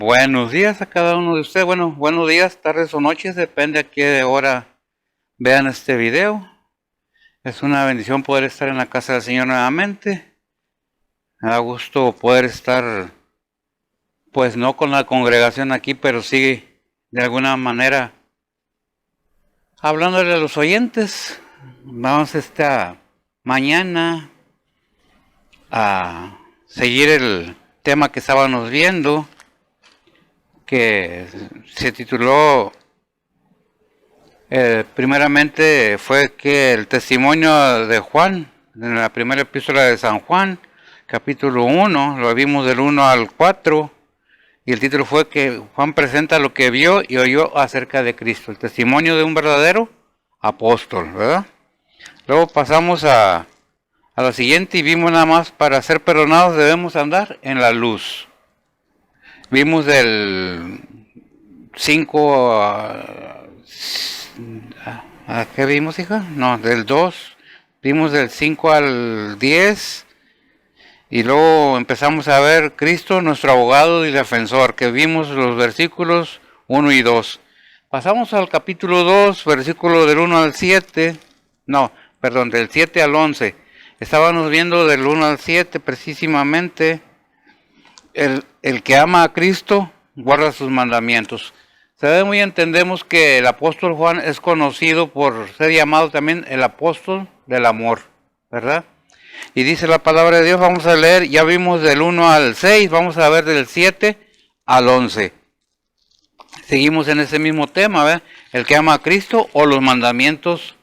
Buenos días a cada uno de ustedes. Bueno, buenos días, tardes o noches, depende a qué hora vean este video. Es una bendición poder estar en la casa del Señor nuevamente. Me da gusto poder estar, pues no con la congregación aquí, pero sí de alguna manera hablándole a los oyentes. Vamos esta mañana a seguir el tema que estábamos viendo, que se tituló primeramente fue que el testimonio de Juan, en la primera epístola de San Juan, capítulo 1, lo vimos del 1 al 4, y el título fue que Juan presenta lo que vio y oyó acerca de Cristo, el testimonio de un verdadero apóstol, ¿verdad? Luego pasamos a la siguiente y vimos nada más, para ser perdonados debemos andar en la luz. Vimos del 5 ¿a qué vimos, hija? No, del 2. Vimos del 5 al 10. Y luego empezamos a ver Cristo, nuestro abogado y defensor, que vimos los versículos 1 y 2. Pasamos al capítulo 2, versículo del 1 al 7. No, perdón, del 7 al 11. Estábamos viendo del 1 al 7 precisamente. El que ama a Cristo guarda sus mandamientos. Sabemos y entendemos que el apóstol Juan es conocido por ser llamado también el apóstol del amor, ¿verdad? Y dice la palabra de Dios, vamos a leer, ya vimos del 1 al 6, vamos a ver del 7 al 11. Seguimos en ese mismo tema, ¿verdad? El que ama a Cristo o los mandamientos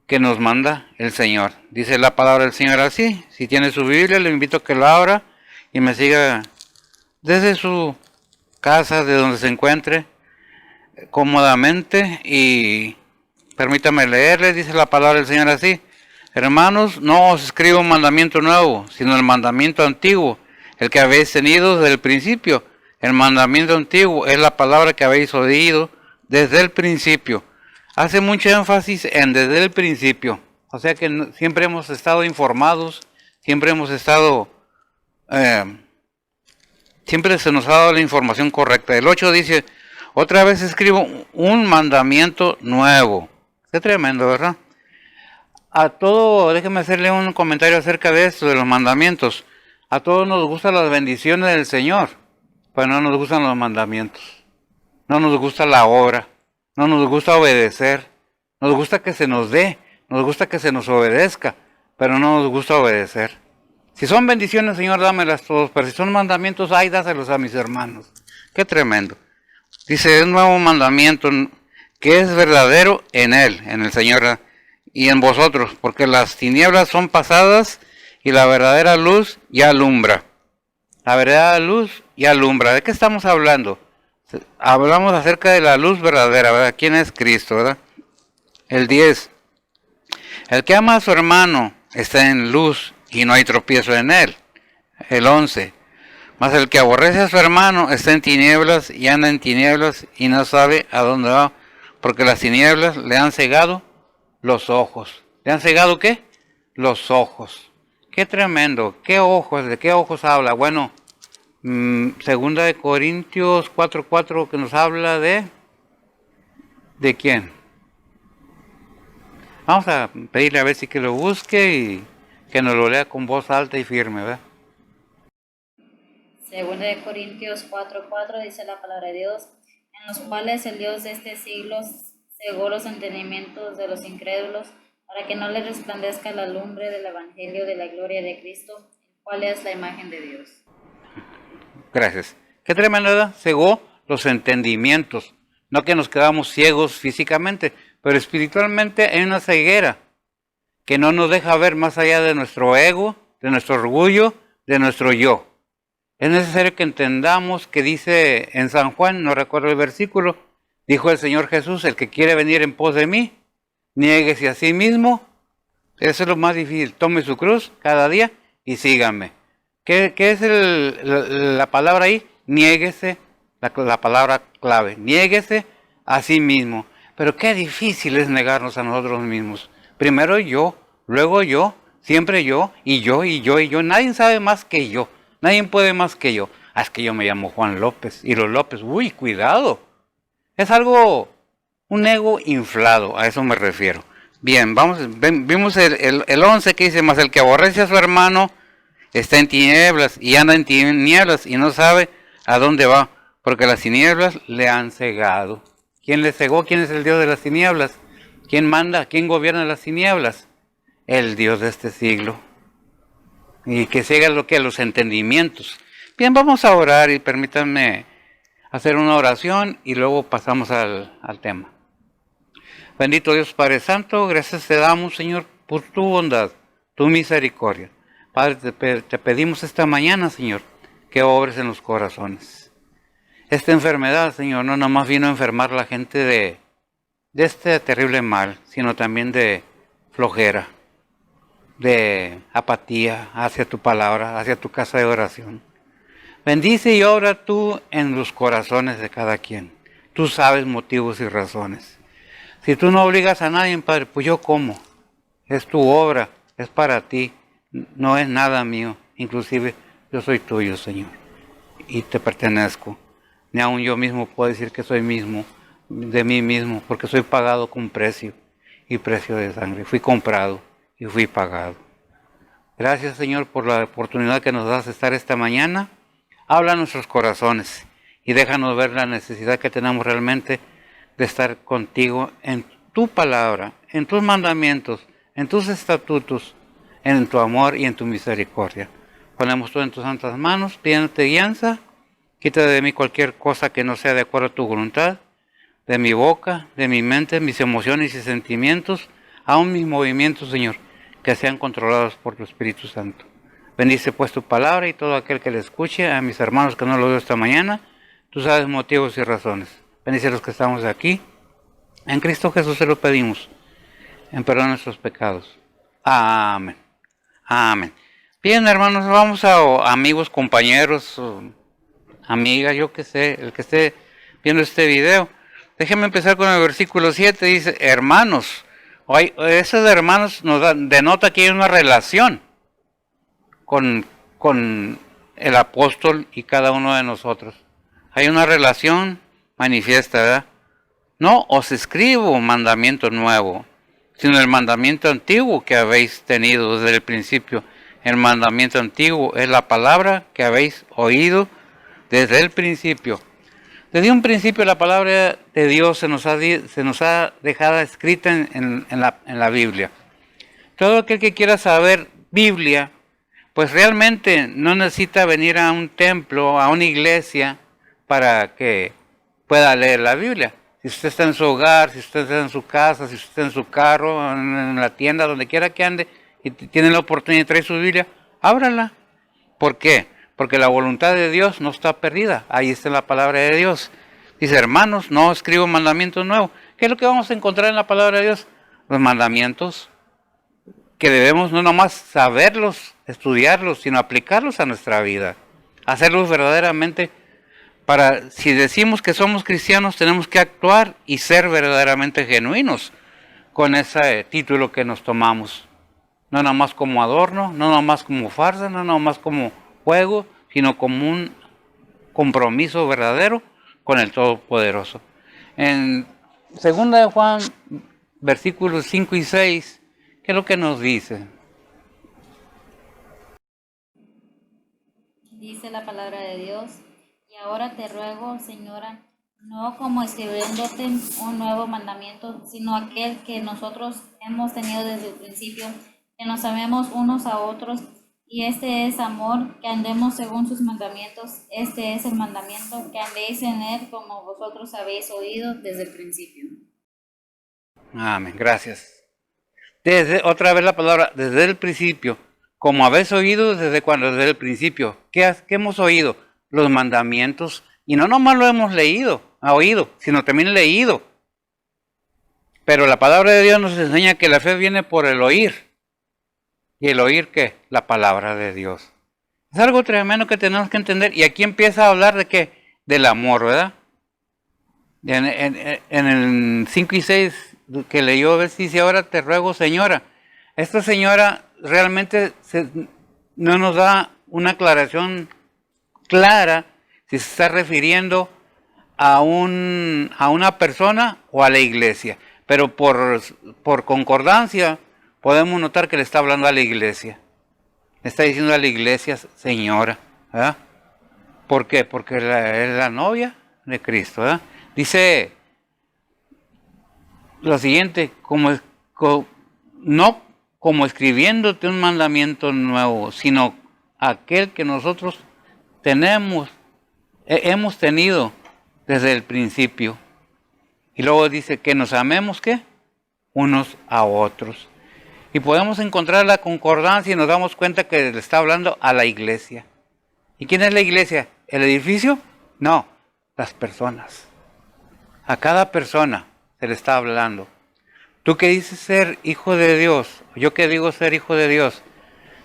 que nos manda el Señor. Dice la palabra del Señor así. Si tiene su Biblia, le invito a que la abra y me siga desde su casa, de donde se encuentre, cómodamente, y permítame leerle. Dice la palabra del Señor así: hermanos, no os escribo un mandamiento nuevo, sino el mandamiento antiguo, el que habéis tenido desde el principio. El mandamiento antiguo es la palabra que habéis oído desde el principio. Hace mucho énfasis en desde el principio, o sea que siempre hemos estado informados, siempre hemos estado siempre se nos ha dado la información correcta. El 8 dice, otra vez escribo un mandamiento nuevo. Qué tremendo, ¿verdad? A todo, déjeme hacerle un comentario acerca de esto, de los mandamientos. A todos nos gustan las bendiciones del Señor, pero no nos gustan los mandamientos. No nos gusta la obra, no nos gusta obedecer. Nos gusta que se nos dé, nos gusta que se nos obedezca, pero no nos gusta obedecer. Si son bendiciones, Señor, dámelas todos, pero si son mandamientos, ay, dáselos a mis hermanos. Qué tremendo. Dice, un nuevo mandamiento que es verdadero en Él, en el Señor, y en vosotros, porque las tinieblas son pasadas y la verdadera luz ya alumbra. La verdadera luz ya alumbra. ¿De qué estamos hablando? Hablamos acerca de la luz verdadera, ¿verdad? ¿Quién es Cristo, verdad? El 10. El que ama a su hermano está en luz y no hay tropiezo en él. El 11. Mas el que aborrece a su hermano está en tinieblas y anda en tinieblas y no sabe a dónde va, porque las tinieblas le han cegado los ojos. ¿Le han cegado qué? Los ojos. Qué tremendo. ¿Qué ojos? ¿De qué ojos habla? Bueno, segunda de Corintios 4:4 que nos habla ¿de quién? Vamos a pedirle a ver si que lo busque y que nos lo lea con voz alta y firme, ¿verdad? Segunda de Corintios 4:4 dice la palabra de Dios, en los cuales el Dios de este siglo cegó los entendimientos de los incrédulos, para que no les resplandezca la lumbre del evangelio de la gloria de Cristo, el cual es la imagen de Dios. Gracias. Qué tremendo, ¿verdad? Cegó los entendimientos. No que nos quedamos ciegos físicamente, pero espiritualmente hay una ceguera que no nos deja ver más allá de nuestro ego, de nuestro orgullo, de nuestro yo. Es necesario que entendamos que dice en San Juan, no recuerdo el versículo, dijo el Señor Jesús, el que quiere venir en pos de mí, niéguese a sí mismo. Eso es lo más difícil. Tome su cruz cada día y síganme. ¿Qué es la palabra ahí? Niéguese, la palabra clave. Niéguese a sí mismo. Pero qué difícil es negarnos a nosotros mismos. Primero yo, luego yo, siempre yo, y yo, y yo, y yo. Nadie sabe más que yo. Nadie puede más que yo. Es que yo me llamo Juan López. Y los López, uy, cuidado. Es algo, un ego inflado, a eso me refiero. Bien, vimos el 11 que dice, mas el que aborrece a su hermano está en tinieblas y anda en tinieblas y no sabe a dónde va, porque las tinieblas le han cegado. ¿Quién le cegó? ¿Quién es el Dios de las tinieblas? ¿Quién manda? ¿Quién gobierna las tinieblas? El Dios de este siglo. Y que ciega lo que los entendimientos. Bien, vamos a orar y permítanme hacer una oración y luego pasamos al tema. Bendito Dios Padre Santo, gracias te damos, Señor, por tu bondad, tu misericordia. Padre, te pedimos esta mañana, Señor, que obres en los corazones. Esta enfermedad, Señor, no nomás vino a enfermar la gente de este terrible mal, sino también de flojera, de apatía hacia tu palabra, hacia tu casa de oración. Bendice y obra tú en los corazones de cada quien. Tú sabes motivos y razones. Si tú no obligas a nadie, Padre, pues yo como. Es tu obra, es para ti, no es nada mío. Inclusive yo soy tuyo, Señor, y te pertenezco. Ni aun yo mismo puedo decir que soy mismo, de mí mismo, porque soy pagado con precio, y precio de sangre. Fui comprado y fui pagado. Gracias, Señor, por la oportunidad que nos das de estar esta mañana. Habla a nuestros corazones y déjanos ver la necesidad que tenemos realmente de estar contigo en tu palabra, en tus mandamientos, en tus estatutos, en tu amor y en tu misericordia. Ponemos todo en tus santas manos, pidiéndote guianza. Quita de mí cualquier cosa que no sea de acuerdo a tu voluntad, de mi boca, de mi mente, mis emociones y sentimientos, aun mis movimientos, Señor, que sean controlados por tu Espíritu Santo. Bendice pues tu palabra y todo aquel que le escuche, a mis hermanos que no lo veo esta mañana, tú sabes motivos y razones. Bendice a los que estamos aquí. En Cristo Jesús se lo pedimos, en perdón de nuestros pecados. Amén. Amén. Bien, hermanos, vamos a amigos, compañeros, amigas, yo que sé, el que esté viendo este video. Déjenme empezar con el versículo 7, dice, hermanos. Esos hermanos denota que hay una relación con el apóstol y cada uno de nosotros. Hay una relación manifiesta, ¿verdad? No os escribo mandamiento nuevo, sino el mandamiento antiguo que habéis tenido desde el principio. El mandamiento antiguo es la palabra que habéis oído desde el principio. Desde un principio la palabra de Dios se nos ha dejado escrita en la Biblia. Todo aquel que quiera saber Biblia, pues realmente no necesita venir a un templo, a una iglesia, para que pueda leer la Biblia. Si usted está en su hogar, si usted está en su casa, si usted está en su carro, en la tienda, donde quiera que ande, y tiene la oportunidad de traer su Biblia, ábrala. ¿Por qué? Porque la voluntad de Dios no está perdida. Ahí está la palabra de Dios. Dice, hermanos, no escribo mandamientos nuevos. ¿Qué es lo que vamos a encontrar en la palabra de Dios? Los mandamientos que debemos no nomás saberlos, estudiarlos, sino aplicarlos a nuestra vida. Hacerlos verdaderamente para, si decimos que somos cristianos, tenemos que actuar y ser verdaderamente genuinos con ese título que nos tomamos. No nomás como adorno, no nomás como farsa, no nomás como juego, sino como un compromiso verdadero con el Todopoderoso. En 2 de Juan, versículos 5 y 6, ¿qué es lo que nos dice? Dice la palabra de Dios, y ahora te ruego, Señora, no como escribiéndote un nuevo mandamiento, sino aquel que nosotros hemos tenido desde el principio, que nos amemos unos a otros, y este es amor, que andemos según sus mandamientos. Este es el mandamiento, que andéis en él como vosotros habéis oído desde el principio. Amén, gracias. Otra vez la palabra, desde el principio, como habéis oído, ¿desde cuándo? Desde el principio. ¿Qué hemos oído? Los mandamientos, y no nomás lo hemos oído, sino también leído. Pero la palabra de Dios nos enseña que la fe viene por el oír. ¿Y el oír qué? La palabra de Dios. Es algo tremendo que tenemos que entender. Y aquí empieza a hablar de qué? Del amor, ¿verdad? En el 5 y 6 que leyó, dice, ahora te ruego, Señora. Esta señora realmente no nos da una aclaración clara si se está refiriendo a una persona o a la iglesia. Pero por concordancia podemos notar que le está hablando a la iglesia. Le está diciendo a la iglesia, señora. ¿Verdad? ¿Por qué? Porque es la novia de Cristo. ¿Verdad? Dice lo siguiente, no como escribiéndote un mandamiento nuevo, sino aquel que nosotros hemos tenido desde el principio. Y luego dice que nos amemos, ¿qué? Unos a otros. Y podemos encontrar la concordancia y nos damos cuenta que le está hablando a la iglesia. ¿Y quién es la iglesia? ¿El edificio? No, las personas. A cada persona se le está hablando. Tú que dices ser hijo de Dios, yo que digo ser hijo de Dios,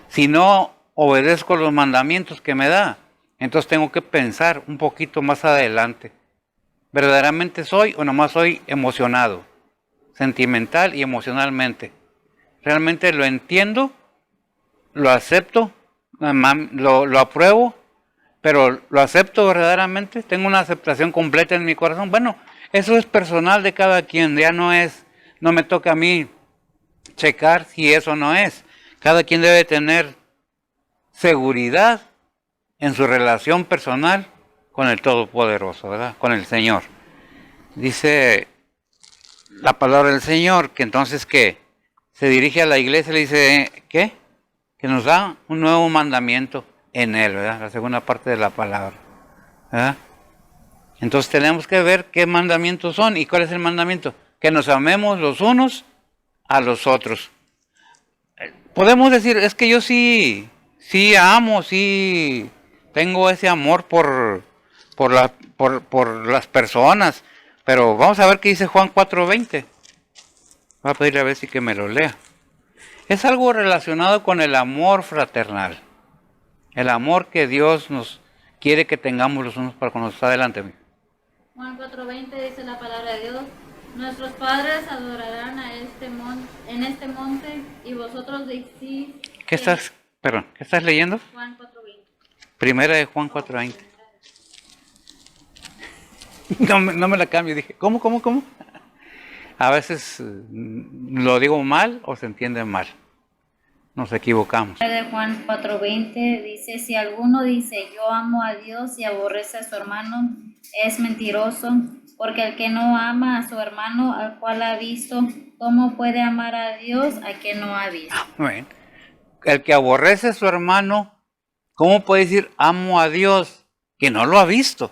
si no obedezco los mandamientos que me da, entonces tengo que pensar un poquito más adelante. ¿Verdaderamente soy o nomás soy emocionado? Sentimental y emocionalmente. ¿Realmente lo entiendo? ¿Lo acepto? ¿Lo apruebo? ¿Pero lo acepto verdaderamente? ¿Tengo una aceptación completa en mi corazón? Bueno, eso es personal de cada quien. Ya no me toca a mí checar si eso no es. Cada quien debe tener seguridad en su relación personal con el Todopoderoso, ¿verdad? Con el Señor. Dice la palabra del Señor que entonces que se dirige a la iglesia y le dice, ¿qué? Que nos da un nuevo mandamiento en Él, ¿verdad? La segunda parte de la palabra, ¿verdad? Entonces tenemos que ver qué mandamientos son y cuál es el mandamiento. Que nos amemos los unos a los otros. Podemos decir, es que yo sí amo, sí tengo ese amor por las personas, pero vamos a ver qué dice Juan 4:20. Voy a pedirle a ver si que me lo lea. Es algo relacionado con el amor fraternal. El amor que Dios nos quiere que tengamos los unos para cuando está adelante. Juan 4:20 dice la palabra de Dios. Nuestros padres adorarán en este monte y vosotros decís... ¿Qué estás leyendo? Juan 4:20. Primera de Juan 4:20. No me la cambio, dije, ¿cómo? A veces lo digo mal o se entiende mal. Nos equivocamos. De Juan 4:20 dice, si alguno dice, yo amo a Dios y aborrece a su hermano, es mentiroso, porque el que no ama a su hermano al cual ha visto, ¿cómo puede amar a Dios a quien no ha visto? Bueno, el que aborrece a su hermano, ¿cómo puede decir amo a Dios que no lo ha visto?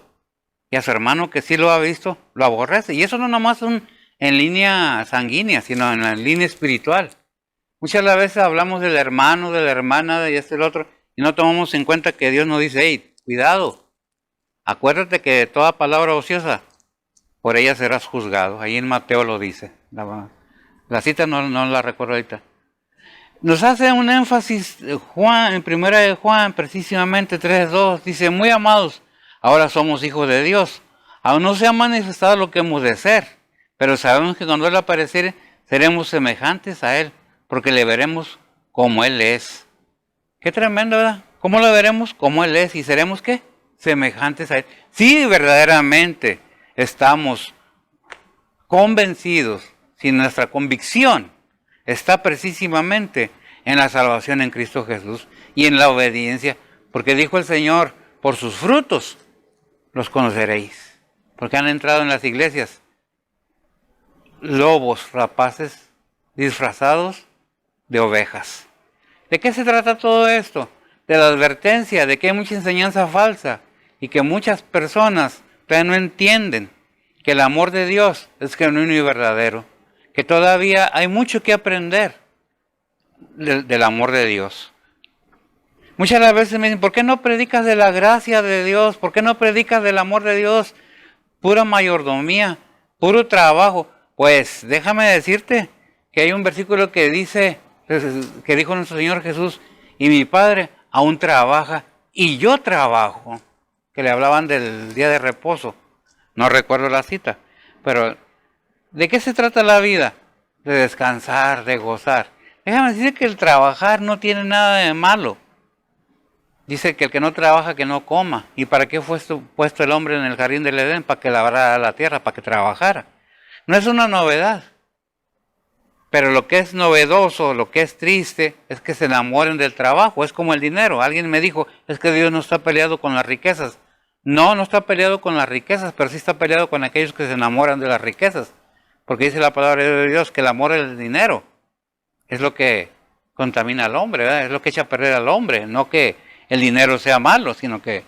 Y a su hermano que sí lo ha visto, lo aborrece. Y eso no nomás en línea sanguínea, sino en la línea espiritual. Muchas veces hablamos del hermano, de la hermana, de este y el otro, y no tomamos en cuenta que Dios nos dice, hey, cuidado, acuérdate que toda palabra ociosa, por ella serás juzgado. Ahí en Mateo lo dice. La cita no la recuerdo ahorita. Nos hace un énfasis Juan, en primera de Juan, precisamente 3:2, dice, muy amados, ahora somos hijos de Dios. Aún no se ha manifestado lo que hemos de ser, pero sabemos que cuando Él apareciere, seremos semejantes a Él, porque le veremos como Él es. Qué tremendo, ¿verdad? ¿Cómo lo veremos? Como Él es. ¿Y seremos qué? Semejantes a Él. Sí, verdaderamente estamos convencidos, si nuestra convicción está precisamente en la salvación en Cristo Jesús y en la obediencia, porque dijo el Señor, por sus frutos los conoceréis, porque han entrado en las iglesias lobos rapaces disfrazados de ovejas. ¿De qué se trata todo esto? De la advertencia de que hay mucha enseñanza falsa y que muchas personas todavía no entienden que el amor de Dios es genuino y verdadero, que todavía hay mucho que aprender del amor de Dios. Muchas veces me dicen, ¿por qué no predicas de la gracia de Dios? ¿Por qué no predicas del amor de Dios? Pura mayordomía, puro trabajo. Pues déjame decirte que hay un versículo que dice, que dijo nuestro Señor Jesús, y mi Padre aún trabaja y yo trabajo, que le hablaban del día de reposo. No recuerdo la cita, pero ¿de qué se trata la vida? De descansar, de gozar. Déjame decir que el trabajar no tiene nada de malo. Dice que el que no trabaja, que no coma. ¿Y para qué fue puesto el hombre en el jardín del Edén? Para que labrara la tierra, para que trabajara. No es una novedad. Pero lo que es novedoso, lo que es triste, es que se enamoren del trabajo. Es como el dinero. Alguien me dijo, es que Dios no está peleado con las riquezas. No, no está peleado con las riquezas, pero sí está peleado con aquellos que se enamoran de las riquezas. Porque dice la palabra de Dios que el amor del dinero es lo que contamina al hombre, ¿verdad? Es lo que echa a perder al hombre. No que el dinero sea malo, sino que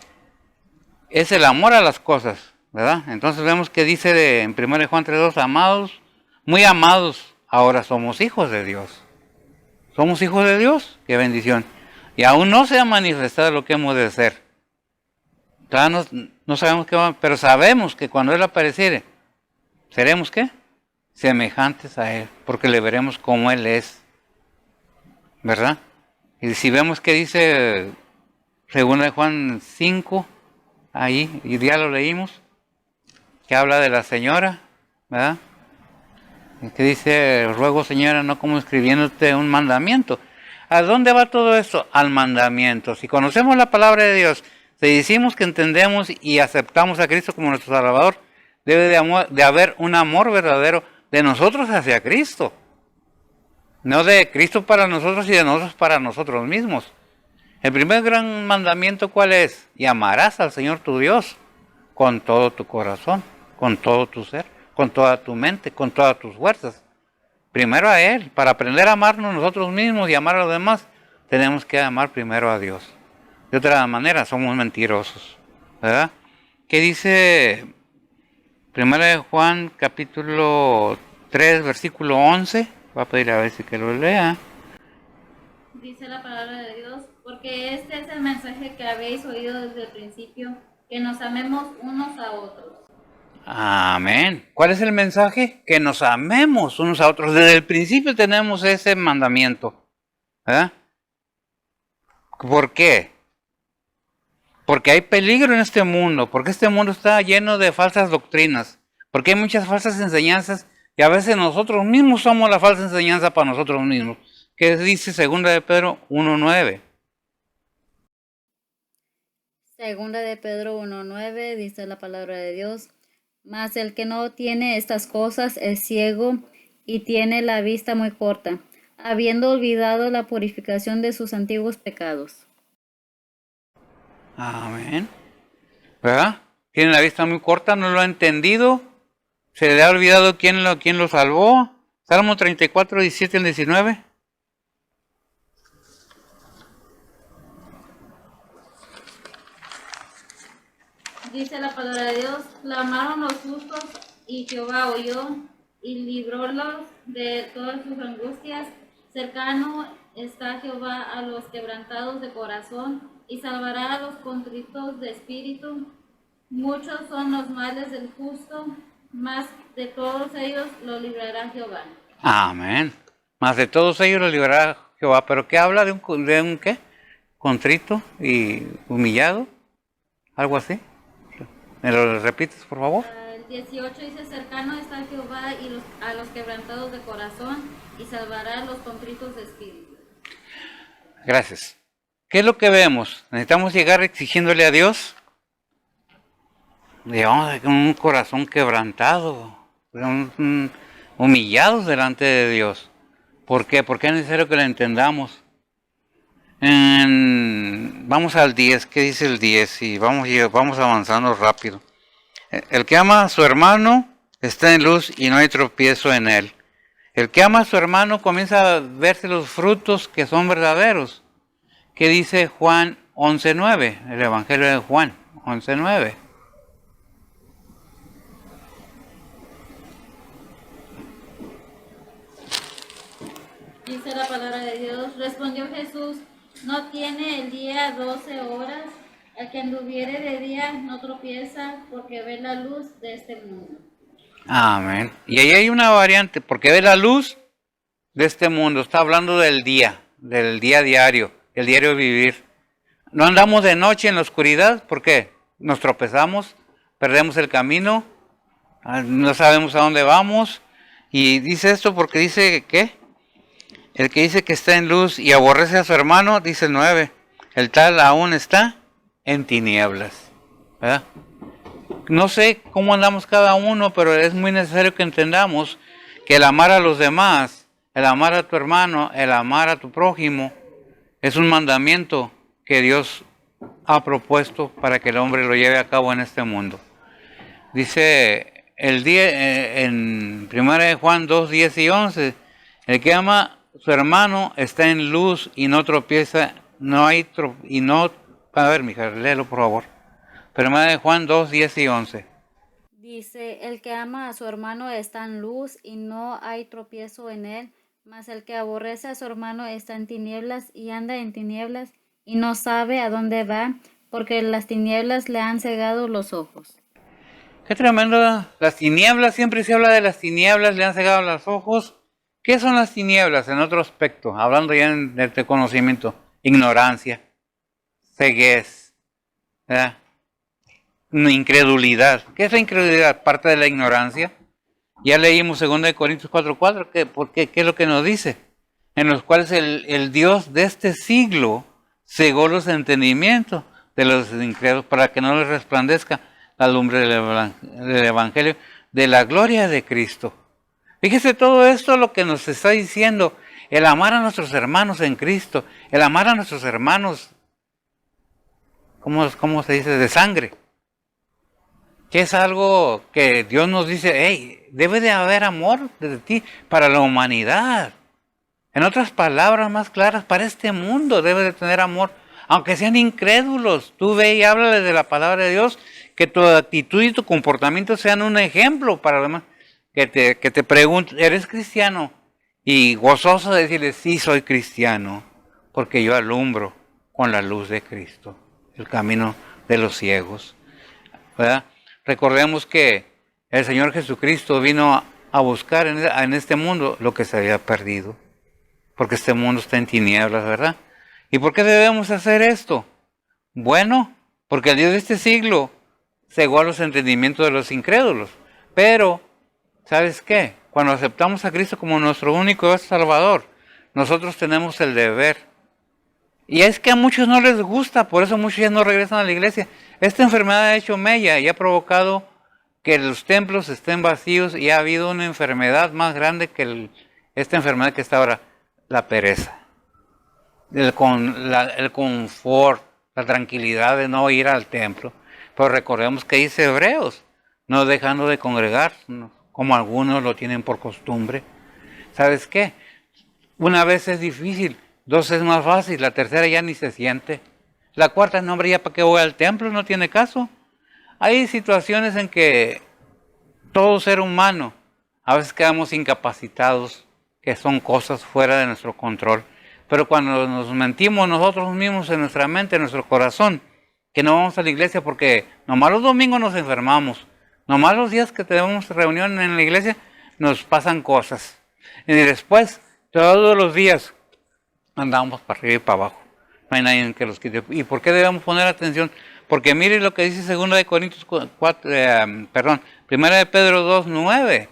es el amor a las cosas, ¿verdad? Entonces vemos que dice en 1 Juan 3:2, amados, muy amados, ahora somos hijos de Dios. Somos hijos de Dios, qué bendición. Y aún no se ha manifestado lo que hemos de ser. Todavía no sabemos qué va, pero sabemos que cuando Él apareciere, ¿seremos qué? Semejantes a Él, porque le veremos como Él es, ¿verdad? Y si vemos que dice 2 Juan 5, ahí, y ya lo leímos, que habla de la señora, ¿verdad? Que dice, ruego señora, no como escribiéndote un mandamiento. ¿A dónde va todo esto? Al mandamiento. Si conocemos la palabra de Dios, si decimos que entendemos y aceptamos a Cristo como nuestro Salvador, debe de haber un amor verdadero de nosotros hacia Cristo. No de Cristo para nosotros y de nosotros para nosotros mismos. El primer gran mandamiento, ¿cuál es? Y amarás al Señor tu Dios con todo tu corazón, con todo tu ser, con toda tu mente, con todas tus fuerzas. Primero a Él. Para aprender a amarnos nosotros mismos y amar a los demás, tenemos que amar primero a Dios. De otra manera, somos mentirosos, ¿verdad? ¿Qué dice 1 Juan capítulo 3, versículo 11? Voy a pedir a ver si que lo lea. Dice la palabra de Dios, porque este es el mensaje que habéis oído desde el principio, que nos amemos unos a otros. Amén. ¿Cuál es el mensaje? Que nos amemos unos a otros. Desde el principio tenemos ese mandamiento, ¿verdad? ¿Por qué? Porque hay peligro en este mundo, porque este mundo está lleno de falsas doctrinas, porque hay muchas falsas enseñanzas y a veces nosotros mismos somos la falsa enseñanza para nosotros mismos. ¿Qué dice 2 de Pedro 1:9? 2 de Pedro 1:9 dice la palabra de Dios, mas el que no tiene estas cosas es ciego y tiene la vista muy corta, habiendo olvidado la purificación de sus antiguos pecados. Amén. ¿Verdad? Tiene la vista muy corta, no lo ha entendido, se le ha olvidado quién lo salvó. Salmo 34, 17 al 19. Dice la palabra de Dios, clamaron los justos y Jehová oyó y librólos de todas sus angustias. Cercano está Jehová a los quebrantados de corazón y salvará a los contritos de espíritu. Muchos son los males del justo, mas de todos ellos lo librará Jehová. Amén. Más de todos ellos lo librará Jehová. ¿Pero qué habla de un qué? Contrito y humillado. ¿Algo así? ¿Me lo repites, por favor? El 18 dice, cercano está Jehová a los quebrantados de corazón y salvará a los contritos de espíritu. Gracias. ¿Qué es lo que vemos? ¿Necesitamos llegar exigiéndole a Dios? Llevamos con un corazón quebrantado, humillados delante de Dios. ¿Por qué? Porque es necesario que lo entendamos. Vamos al 10, ¿qué dice el 10? Y vamos avanzando rápido. El que ama a su hermano está en luz y no hay tropiezo en él. El que ama a su hermano comienza a verse los frutos que son verdaderos. ¿Qué dice Juan 11:9? El Evangelio de Juan 11:9. Dice la palabra de Dios, respondió Jesús, no tiene el día 12 horas, el que anduviere de día no tropieza porque ve la luz de este mundo. Amén. Y ahí hay una variante, porque ve la luz de este mundo. Está hablando del día diario, el diario vivir. No andamos de noche en la oscuridad, ¿por qué? Nos tropezamos, perdemos el camino, no sabemos a dónde vamos. Y dice esto porque dice, ¿qué? El que dice que está en luz y aborrece a su hermano, dice el 9, el tal aún está en tinieblas, ¿verdad? No sé cómo andamos cada uno, pero es muy necesario que entendamos que el amar a los demás, el amar a tu hermano, el amar a tu prójimo, es un mandamiento que Dios ha propuesto para que el hombre lo lleve a cabo en este mundo. Dice el día en 1 Juan 2, 10 y 11, el que ama a su hermano está en luz y no tropieza, a ver, mija, léelo por favor. 1 Juan 2, 10 y 11. Dice, el que ama a su hermano está en luz y no hay tropiezo en él, mas el que aborrece a su hermano está en tinieblas y anda en tinieblas y no sabe a dónde va, porque las tinieblas le han cegado los ojos. Qué tremendo. Las tinieblas, siempre se habla de las tinieblas, le han cegado los ojos. ¿Qué son las tinieblas en otro aspecto? Hablando ya de este conocimiento. Ignorancia, ceguez, ¿verdad? Incredulidad. ¿Qué es la incredulidad? Parte de la ignorancia. Ya leímos 2 Corintios 4:4, ¿qué es lo que nos dice? En los cuales el Dios de este siglo cegó los entendimientos de los incrédulos para que no les resplandezca la lumbre del Evangelio de la gloria de Cristo. Fíjese todo esto lo que nos está diciendo, el amar a nuestros hermanos en Cristo, el amar a nuestros hermanos, ¿cómo se dice? De sangre. Que es algo que Dios nos dice, hey, debe de haber amor desde ti para la humanidad. En otras palabras más claras, para este mundo debe de tener amor, aunque sean incrédulos. Tú ve y háblale de la palabra de Dios, que tu actitud y tu comportamiento sean un ejemplo para los demás. Que te pregunten, ¿eres cristiano? Y gozoso de decirle, sí, soy cristiano, porque yo alumbro con la luz de Cristo, el camino de los ciegos, ¿verdad? Recordemos que el Señor Jesucristo vino a buscar en este mundo lo que se había perdido, porque este mundo está en tinieblas, ¿verdad? ¿Y por qué debemos hacer esto? Bueno, porque el Dios de este siglo cegó a los entendimientos de los incrédulos, pero ¿sabes qué? Cuando aceptamos a Cristo como nuestro único Salvador, nosotros tenemos el deber. Y es que a muchos no les gusta, por eso muchos ya no regresan a la iglesia. Esta enfermedad ha hecho mella y ha provocado que los templos estén vacíos y ha habido una enfermedad más grande que esta enfermedad que está ahora, la pereza. El confort, la tranquilidad de no ir al templo. Pero recordemos que dice Hebreos, no dejando de congregar, como algunos lo tienen por costumbre. ¿Sabes qué? Una vez es difícil, dos es más fácil, la tercera ya ni se siente. La cuarta, no, hombre, ya para qué voy al templo, no tiene caso. Hay situaciones en que todo ser humano, a veces quedamos incapacitados, que son cosas fuera de nuestro control. Pero cuando nos mentimos nosotros mismos en nuestra mente, en nuestro corazón, que no vamos a la iglesia porque nomás los domingos nos enfermamos, nomás los días que tenemos reunión en la iglesia nos pasan cosas. Y después, todos los días, andamos para arriba y para abajo. No hay nadie que los quite. ¿Y por qué debemos poner atención? Porque mire lo que dice 2 Corintios 4, 1 de Pedro 2:9.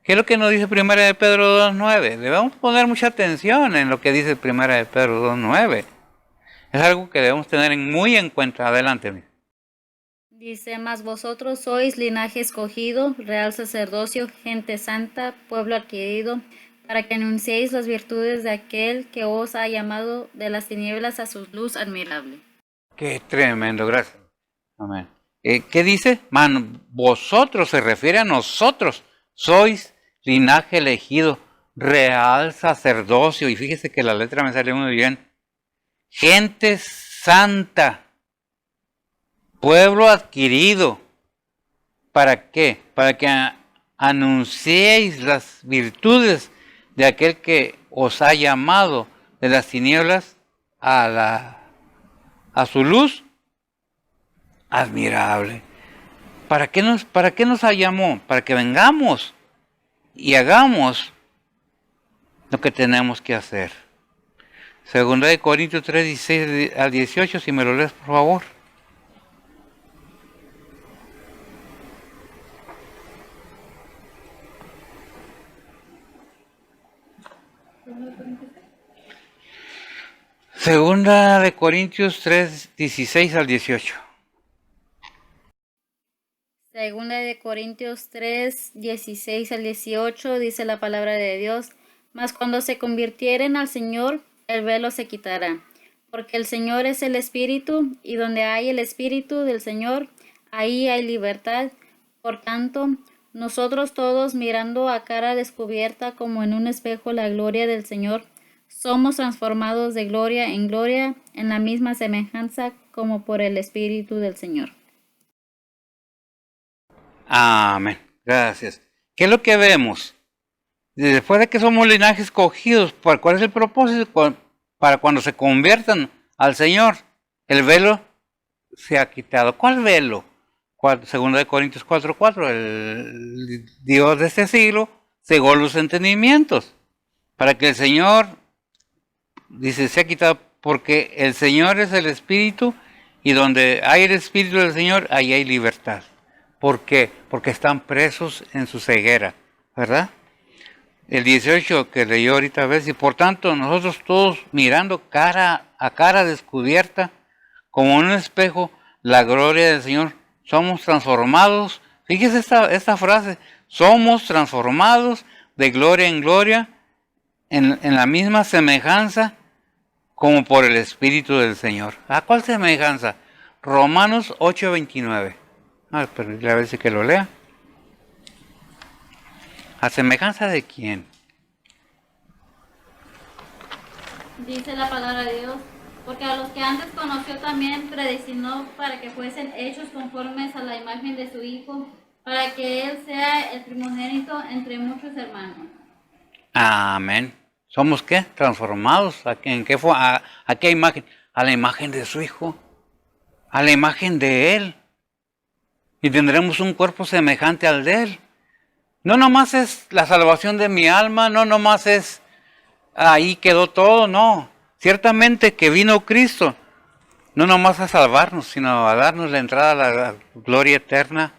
¿Qué es lo que nos dice 1 de Pedro 2:9? Debemos poner mucha atención en lo que dice 1 de Pedro 2:9. Es algo que debemos tener muy en cuenta. Adelante. Dice, mas vosotros sois linaje escogido, real sacerdocio, gente santa, pueblo adquirido, para que anunciéis las virtudes de aquel que os ha llamado de las tinieblas a su luz admirable. Qué tremendo, gracias. Amén. ¿Qué dice? Vosotros, se refiere a nosotros, sois linaje elegido, real sacerdocio, y fíjese que la letra me sale muy bien, gente santa, pueblo adquirido. ¿Para qué? Para que anunciéis las virtudes de aquel que os ha llamado de las tinieblas a su luz admirable. ¿Para qué nos llamó? Para que vengamos y hagamos lo que tenemos que hacer. 2 Corintios 3, 16 al 18, si me lo lees, por favor. Segunda de Corintios 3, 16 al 18. Segunda de Corintios 3, 16 al 18 dice la palabra de Dios: Mas cuando se convirtieren al Señor, el velo se quitará. Porque el Señor es el Espíritu, y donde hay el Espíritu del Señor, ahí hay libertad. Por tanto, nosotros todos, mirando a cara descubierta como en un espejo la gloria del Señor, somos transformados de gloria en gloria en la misma semejanza como por el Espíritu del Señor. Amén. Gracias. ¿Qué es lo que vemos? Después de que somos linajes escogidos, ¿cuál es el propósito? Para cuando se conviertan al Señor, el velo se ha quitado. ¿Cuál velo? Segunda de Corintios 4:4, el Dios de este siglo cegó los entendimientos para que el Señor, dice, se ha quitado, porque el Señor es el Espíritu, y donde hay el Espíritu del Señor, ahí hay libertad. ¿Por qué? Porque están presos en su ceguera, ¿verdad? El 18 que leyó ahorita, ves, y por tanto nosotros todos mirando cara a cara descubierta, como en un espejo, la gloria del Señor, somos transformados. Fíjese esta frase: somos transformados de gloria en gloria en la misma semejanza como por el Espíritu del Señor. ¿A cuál semejanza? Romanos 8:29. Pero a ver si que lo lea. ¿A semejanza de quién? Dice la palabra de Dios: Porque a los que antes conoció también predestinó para que fuesen hechos conformes a la imagen de su Hijo, para que Él sea el primogénito entre muchos hermanos. Amén. ¿Somos qué? Transformados. ¿En qué fue? ¿A qué imagen? A la imagen de su Hijo. A la imagen de Él. Y tendremos un cuerpo semejante al de Él. No nomás es la salvación de mi alma, no nomás es ahí quedó todo, no. Ciertamente que vino Cristo, no nomás a salvarnos, sino a darnos la entrada a la gloria eterna.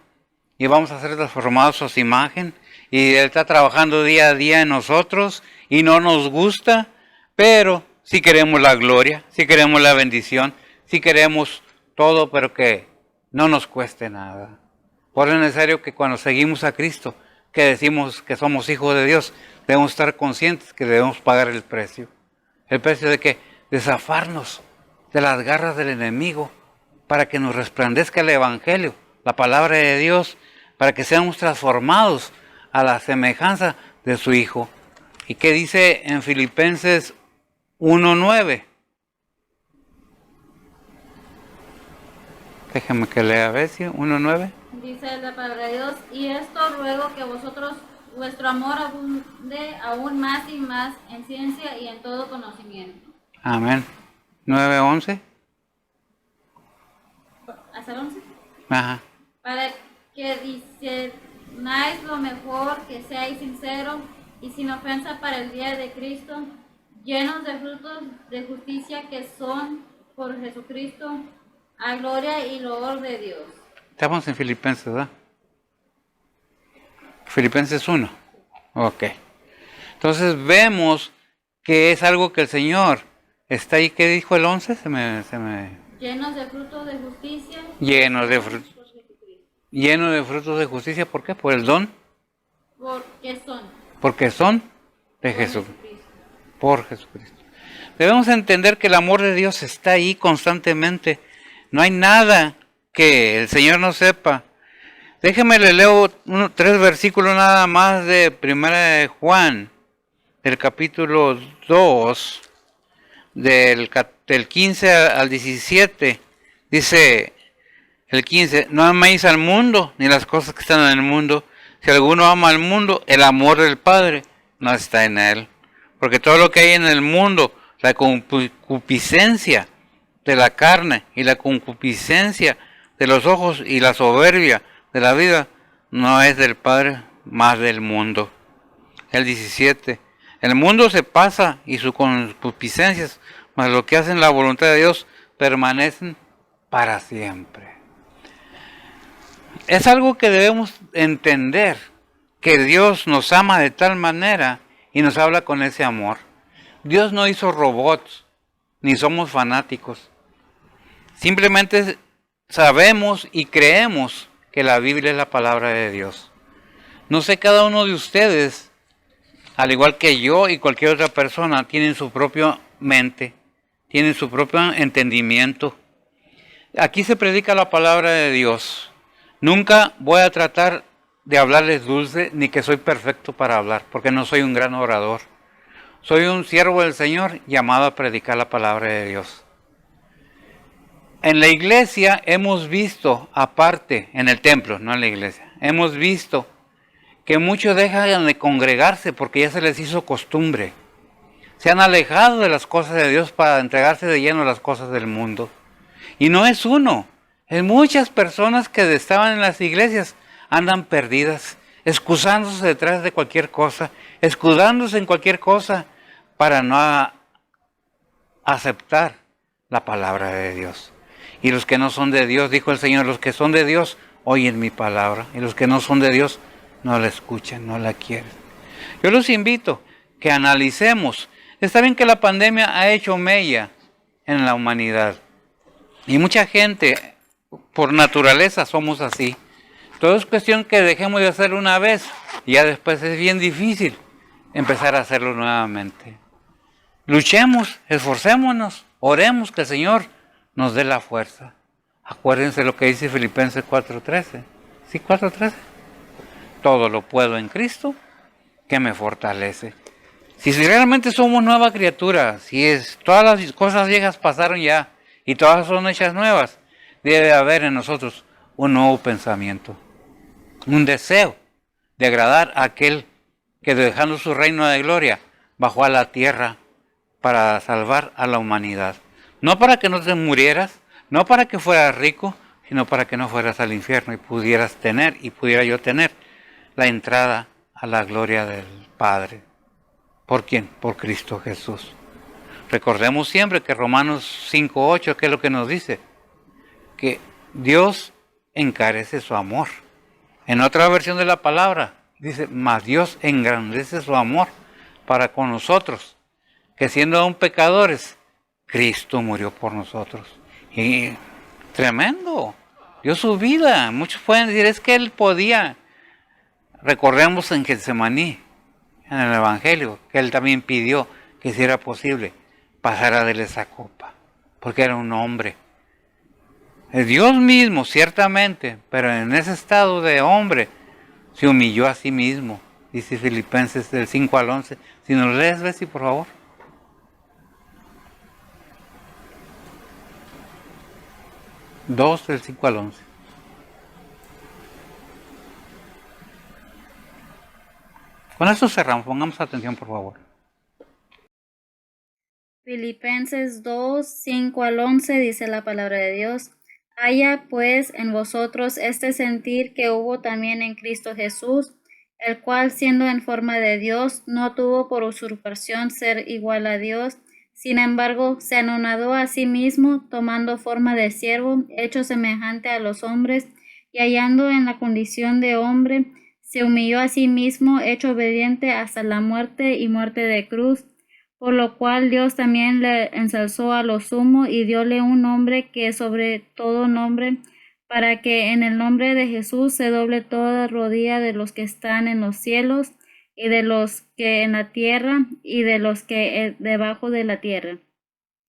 Y vamos a ser transformados a su imagen. Y Él está trabajando día a día en nosotros y no nos gusta, pero sí queremos la gloria, sí queremos la bendición, sí queremos todo, pero que no nos cueste nada. Por eso es necesario que cuando seguimos a Cristo, que decimos que somos hijos de Dios, debemos estar conscientes que debemos pagar el precio. ¿El precio de qué? De zafarnos de las garras del enemigo, para que nos resplandezca el Evangelio, la palabra de Dios, para que seamos transformados a la semejanza de su Hijo. ¿Y qué dice en Filipenses 1:9? Déjame que lea a ver si 1:9. Dice la palabra de Dios: Y esto ruego que vosotros, vuestro amor abunde aún más y más en ciencia y en todo conocimiento. Amén. 9:11. ¿Hasta el 11? Ajá. Para que discernáis lo mejor, que seáis sinceros y sin ofensa para el día de Cristo, llenos de frutos de justicia que son por Jesucristo, a gloria y loor de Dios. Estamos en Filipenses, ¿verdad? Filipenses 1. Ok. Entonces vemos que es algo que el Señor está ahí. ¿Qué dijo el 11? Llenos de frutos de justicia. Llenos de frutos. Llenos de frutos de justicia. ¿Por qué? Por el don. Porque son. Porque son de Jesucristo. Por Jesucristo. Debemos entender que el amor de Dios está ahí constantemente. No hay nada que el Señor no sepa. Déjeme le leo 3 versículos nada más de Primera de Juan, del capítulo 2, del 15 al 17. Dice el 15: No améis al mundo, ni las cosas que están en el mundo. Si alguno ama al mundo, el amor del Padre no está en él. Porque todo lo que hay en el mundo, la concupiscencia de la carne y la concupiscencia de los ojos y la soberbia de la vida, no es del Padre, más del mundo. El 17: El mundo se pasa y sus concupiscencias, mas lo que hacen la voluntad de Dios permanecen para siempre. Es algo que debemos entender, que Dios nos ama de tal manera y nos habla con ese amor. Dios no hizo robots ni somos fanáticos. Simplemente sabemos y creemos que la Biblia es la palabra de Dios. No sé, cada uno de ustedes, al igual que yo y cualquier otra persona, tienen su propia mente, tienen su propio entendimiento. Aquí se predica la palabra de Dios. Nunca voy a tratar de hablarles dulce, ni que soy perfecto para hablar, porque no soy un gran orador. Soy un siervo del Señor llamado a predicar la palabra de Dios. En la iglesia hemos visto, aparte, en el templo, no en la iglesia, hemos visto que muchos dejan de congregarse porque ya se les hizo costumbre. Se han alejado de las cosas de Dios para entregarse de lleno a las cosas del mundo. Y no es uno, es muchas personas que estaban en las iglesias andan perdidas, excusándose detrás de cualquier cosa, escudándose en cualquier cosa para no aceptar la palabra de Dios. Y los que no son de Dios, dijo el Señor, los que son de Dios oyen mi palabra, y los que no son de Dios no la escuchan, no la quieren. Yo los invito que analicemos. Está bien que la pandemia ha hecho mella en la humanidad. Y mucha gente, por naturaleza, somos así. Todo es cuestión que dejemos de hacerlo una vez y ya después es bien difícil empezar a hacerlo nuevamente. Luchemos, esforcémonos, oremos que el Señor nos dé la fuerza. Acuérdense lo que dice Filipenses 4:13. ¿Sí, 4:13? Todo lo puedo en Cristo que me fortalece. Si realmente somos nueva criatura, todas las cosas viejas pasaron ya y todas son hechas nuevas, debe haber en nosotros un nuevo pensamiento, un deseo de agradar a aquel que dejando su reino de gloria bajó a la tierra para salvar a la humanidad. No para que no te murieras, no para que fueras rico, sino para que no fueras al infierno y pudieras tener, y pudiera yo tener, la entrada a la gloria del Padre. ¿Por quién? Por Cristo Jesús. Recordemos siempre que Romanos 5:8, ¿qué es lo que nos dice? Que Dios encarece su amor. En otra versión de la palabra dice, mas Dios engrandece su amor para con nosotros, que siendo aún pecadores, Cristo murió por nosotros. Y tremendo, dio su vida. Muchos pueden decir, es que Él podía. Recordemos en Getsemaní, en el Evangelio, que Él también pidió que si era posible, pasara de él esa copa, porque era un hombre. Es Dios mismo, ciertamente, pero en ese estado de hombre, se humilló a sí mismo, dice Filipenses del 5 al 11. Si nos lees, Bessie, por favor. 2 del 5 al 11. Con eso cerramos, pongamos atención, por favor. Filipenses 2, 5 al 11 dice la palabra de Dios. Haya pues en vosotros este sentir que hubo también en Cristo Jesús, el cual siendo en forma de Dios, no tuvo por usurpación ser igual a Dios, sin embargo se anonadó a sí mismo, tomando forma de siervo, hecho semejante a los hombres, y hallando en la condición de hombre, se humilló a sí mismo, hecho obediente hasta la muerte y muerte de cruz, por lo cual Dios también le ensalzó a lo sumo y dióle un nombre que es sobre todo nombre, para que en el nombre de Jesús se doble toda rodilla de los que están en los cielos y de los que en la tierra y de los que debajo de la tierra.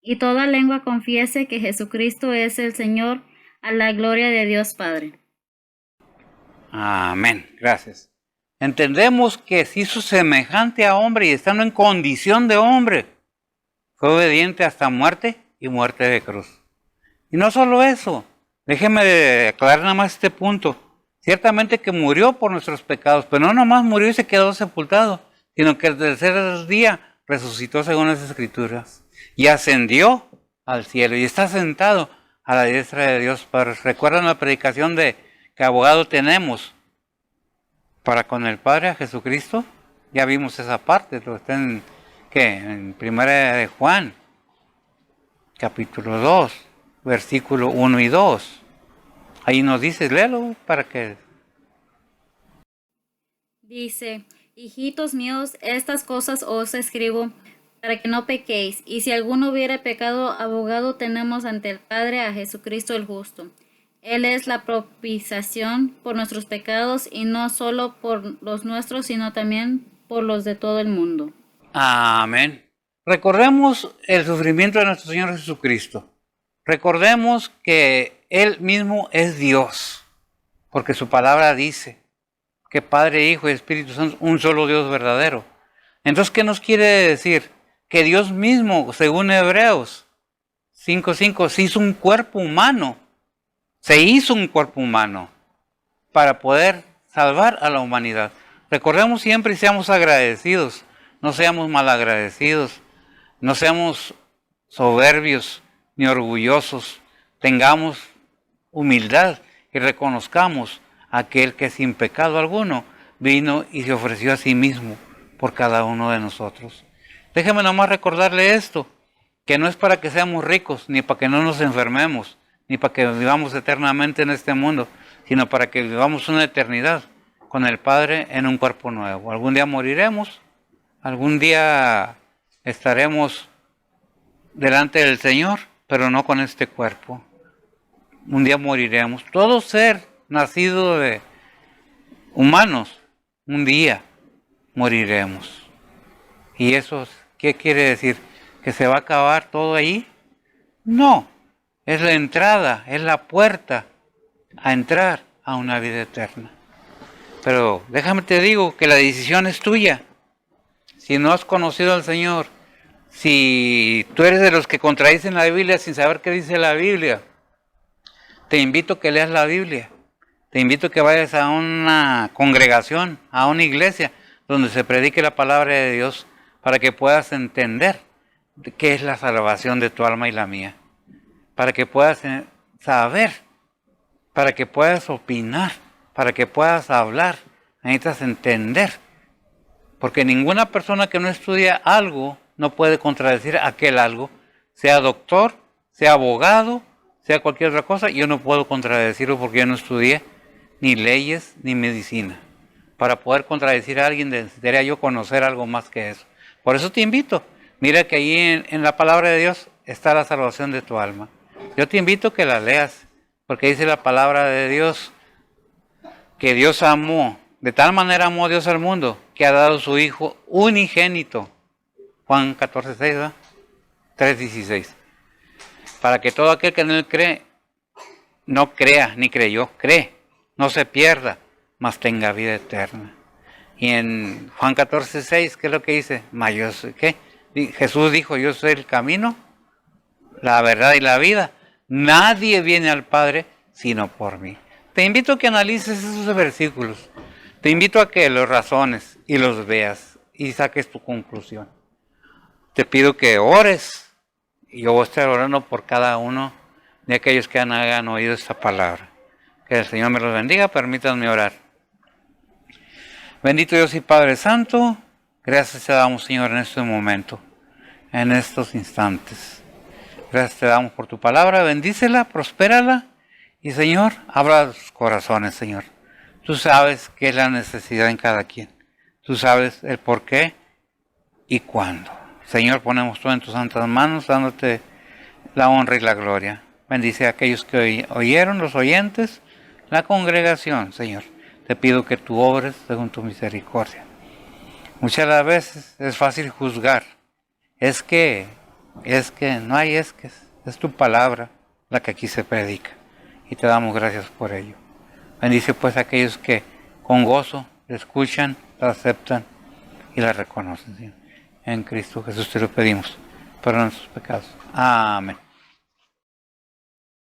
Y toda lengua confiese que Jesucristo es el Señor, a la gloria de Dios Padre. Amén, gracias. Entendemos que se hizo semejante a hombre y estando en condición de hombre, fue obediente hasta muerte y muerte de cruz. Y no solo eso, déjeme aclarar nada más este punto. Ciertamente que murió por nuestros pecados, pero no nomás murió y se quedó sepultado, sino que el tercer día resucitó según las Escrituras y ascendió al cielo y está sentado a la diestra de Dios Padre. ¿Recuerdan la predicación de qué abogado tenemos para con el Padre, a Jesucristo? Ya vimos esa parte, lo está en Primera de Juan, capítulo 2, versículo 1 y 2. Ahí nos dice, léelo para que... Dice, hijitos míos, estas cosas os escribo para que no pequéis. Y si alguno hubiere pecado, abogado tenemos ante el Padre a Jesucristo el justo. Él es la propiciación por nuestros pecados, y no solo por los nuestros, sino también por los de todo el mundo. Amén. Recordemos el sufrimiento de nuestro Señor Jesucristo. Recordemos que Él mismo es Dios, porque su palabra dice que Padre, Hijo y Espíritu Santo, un solo Dios verdadero. Entonces, ¿qué nos quiere decir? Que Dios mismo, según Hebreos 5:5, se hizo un cuerpo humano. Se hizo un cuerpo humano para poder salvar a la humanidad. Recordemos siempre y seamos agradecidos. No seamos malagradecidos. No seamos soberbios ni orgullosos. Tengamos humildad y reconozcamos a aquel que sin pecado alguno vino y se ofreció a sí mismo por cada uno de nosotros. Déjeme nomás recordarle esto, que no es para que seamos ricos, ni para que no nos enfermemos, ni para que vivamos eternamente en este mundo, sino para que vivamos una eternidad con el Padre en un cuerpo nuevo. Algún día moriremos, algún día estaremos delante del Señor, pero no con este cuerpo. Un día moriremos. Todo ser nacido de humanos, un día moriremos. ¿Y eso qué quiere decir? ¿Que se va a acabar todo ahí? No, es la entrada, es la puerta a entrar a una vida eterna. Pero déjame te digo que la decisión es tuya. Si no has conocido al Señor, si tú eres de los que contradicen la Biblia sin saber qué dice la Biblia, te invito a que leas la Biblia. Te invito a que vayas a una congregación, a una iglesia, donde se predique la palabra de Dios, para que puedas entender qué es la salvación de tu alma y la mía. Para que puedas saber, para que puedas opinar, para que puedas hablar. Necesitas entender. Porque ninguna persona que no estudia algo no puede contradecir aquel algo. Sea doctor, sea abogado, sea cualquier otra cosa, yo no puedo contradecirlo porque yo no estudié ni leyes ni medicina. Para poder contradecir a alguien necesitaría yo conocer algo más que eso. Por eso te invito. Mira que ahí en la palabra de Dios está la salvación de tu alma. Yo te invito a que la leas, porque dice la palabra de Dios que Dios amó, de tal manera amó Dios al mundo, que ha dado su Hijo unigénito. Juan 14:6, ¿verdad? 3:16. Para que todo aquel que en él cree, no crea ni creyó, cree, no se pierda, mas tenga vida eterna. Y en Juan 14:6, ¿qué es lo que dice? ¿Qué? Jesús dijo, yo soy el camino, la verdad y la vida. Nadie viene al Padre sino por mí. Te invito a que analices esos versículos. Te invito a que los razones y los veas y saques tu conclusión. Te pido que ores. Y yo voy a estar orando por cada uno de aquellos que hayan oído esta palabra. Que el Señor me los bendiga. Permítanme orar. Bendito Dios y Padre Santo, gracias te damos, Señor, en este momento, en estos instantes. Gracias te damos por tu palabra, bendícela, prospérala y, Señor, abra sus corazones, Señor. Tú sabes qué es la necesidad en cada quien. Tú sabes el por qué y cuándo. Señor, ponemos todo en tus santas manos, dándote la honra y la gloria. Bendice a aquellos que oyeron, los oyentes, la congregación, Señor. Te pido que tú obres según tu misericordia. Muchas veces es fácil juzgar. Es que, no hay es tu palabra la que aquí se predica. Y te damos gracias por ello. Bendice pues a aquellos que con gozo la escuchan, la aceptan y la reconocen, Señor. En Cristo Jesús te lo pedimos. Perdona sus pecados. Amén.